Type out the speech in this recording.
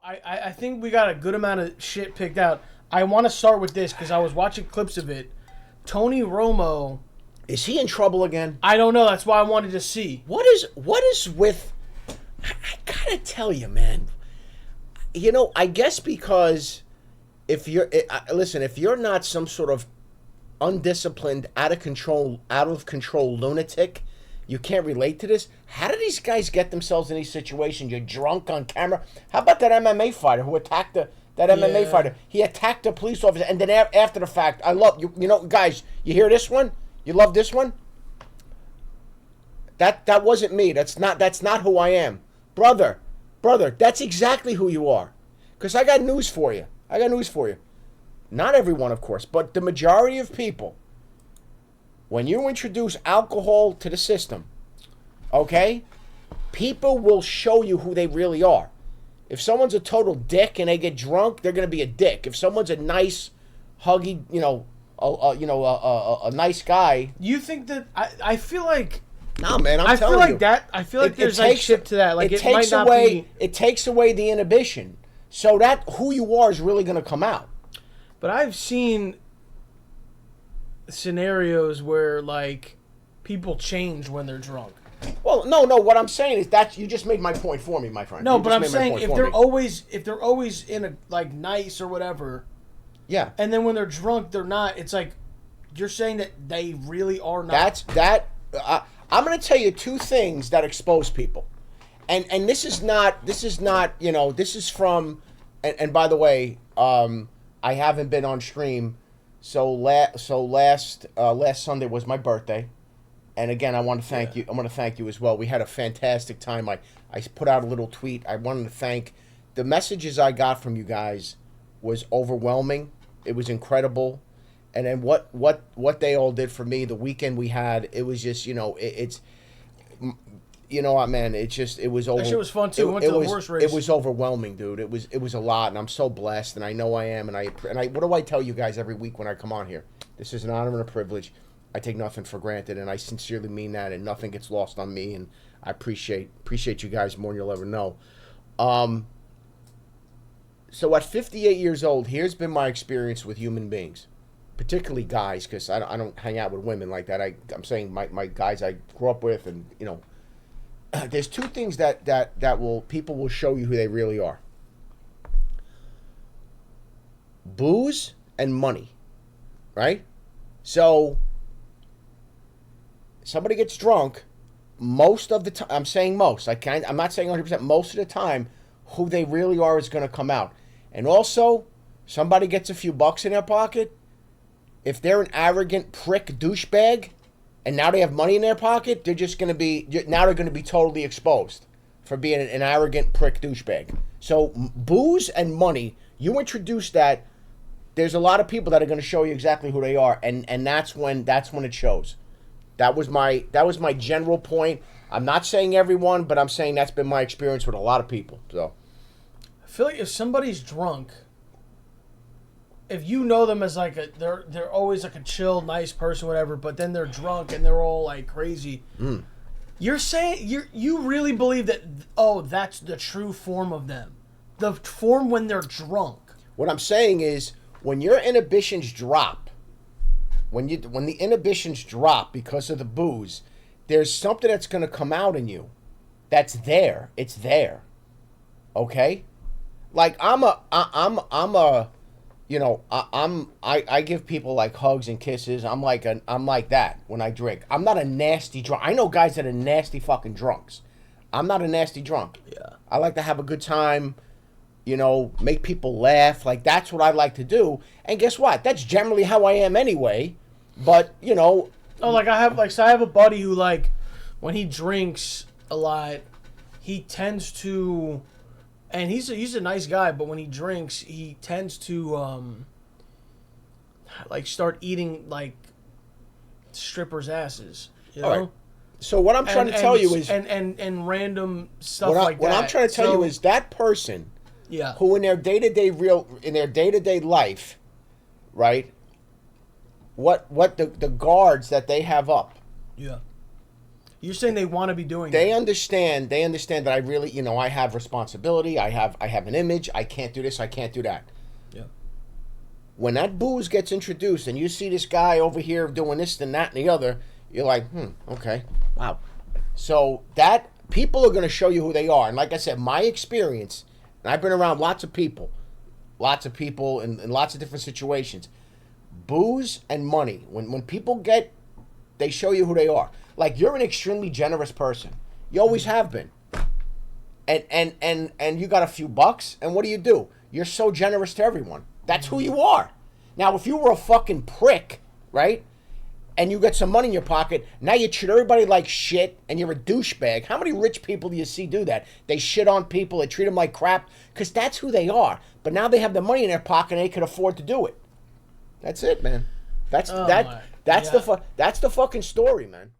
I think we got a good amount of shit picked out. I want to start with this because I was watching clips of it. Tony Romo. Is he in trouble again? I don't know. That's why I wanted to see. What is with... I gotta tell you, man. You know, I guess because if you're not some sort of undisciplined, out of control lunatic, you can't relate to this. How do these guys get themselves in these situations? You're drunk on camera. How about that MMA fighter who attacked that MMA fighter? He attacked a police officer, and then after the fact, I love you. You know, guys, you hear this one? You love this one? That wasn't me. That's not who I am, brother. That's exactly who you are. Because I got news for you. Not everyone, of course, but the majority of people. When you introduce alcohol to the system, okay, people will show you who they really are. If someone's a total dick and they get drunk, they're going to be a dick. If someone's a nice, huggy, a nice guy. You think that I feel like. No, man, I feel like there's like shit to that. Like it might not be. It takes away the inhibition, so that who you are is really going to come out. But I've seen scenarios where like people change when they're drunk. Well, no. What I'm saying is that you just made my point for me, my friend. No, but I'm saying if they're always in a like nice or whatever. Yeah. And then when they're drunk, they're not. It's like you're saying that they really are not. I'm going to tell you two things that expose people, and this is not this is from, and by the way, I haven't been on stream, so last Sunday was my birthday. And again, I want to thank you. I want to thank you as well. We had a fantastic time. I put out a little tweet. I wanted to thank the messages I got from you guys was overwhelming. It was incredible. And then what they all did for me, the weekend we had, it was just, it's man, it was over. That shit was fun too. We went to the horse race. It was overwhelming, dude. It was a lot, and I'm so blessed, and I know I am, and I what do I tell you guys every week when I come on here? This is an honor and a privilege. I take nothing for granted, and I sincerely mean that, and nothing gets lost on me, and I appreciate you guys more than you'll ever know. So at 58 years old, here's been my experience with human beings, particularly guys, because I don't hang out with women like that. I'm saying my guys I grew up with, and there's two things that people will show you who they really are: booze and money, right? So somebody gets drunk, most of the time, I'm saying most, I'm not saying 100%, most of the time, who they really are is going to come out. And also, somebody gets a few bucks in their pocket, if they're an arrogant prick douchebag, and now they have money in their pocket, they're going to be totally exposed for being an arrogant prick douchebag. So booze and money, you introduce that, there's a lot of people that are going to show you exactly who they are, and that's when it shows. That was my general point. I'm not saying everyone, but I'm saying that's been my experience with a lot of people. So I feel like if somebody's drunk, if you know them as like they're always like a chill, nice person, whatever, but then they're drunk and they're all like crazy. You're saying you really believe that that's the true form of them, the form when they're drunk. What I'm saying is when your inhibitions drop, when the inhibitions drop because of the booze, there's something that's going to come out in you. That's there. It's there. Okay? Like I give people like hugs and kisses. I'm like that when I drink. I'm not a nasty drunk. I know guys that are nasty fucking drunks. I'm not a nasty drunk. Yeah. I like to have a good time, make people laugh. Like that's what I like to do. And guess what? That's generally how I am anyway. But, I have a buddy who like when he drinks a lot, he tends to, and he's a nice guy, but when he drinks, he tends to start eating like strippers' asses. All right. So what I'm trying to tell you is and random stuff like that. What I'm trying to tell you is that person, who in their day-to-day life, right? What the guards that they have up, You're saying they want to be doing They that. understand. They understand that I really, I have responsibility. I have an image. I can't do this. I can't do that. Yeah. When that booze gets introduced and you see this guy over here doing this and that and the other, you're like, okay, wow. So that people are going to show you who they are. And like I said, my experience, and I've been around lots of people in lots of different situations. Booze and money. When people they show you who they are. Like, you're an extremely generous person. You always have been. And you got a few bucks, and what do? You're so generous to everyone. That's who you are. Now, if you were a fucking prick, right, and you got some money in your pocket, now you treat everybody like shit, and you're a douchebag. How many rich people do you see do that? They shit on people, they treat them like crap, because that's who they are. But now they have the money in their pocket, and they can afford to do it. That's it, man. That's the fucking story, man.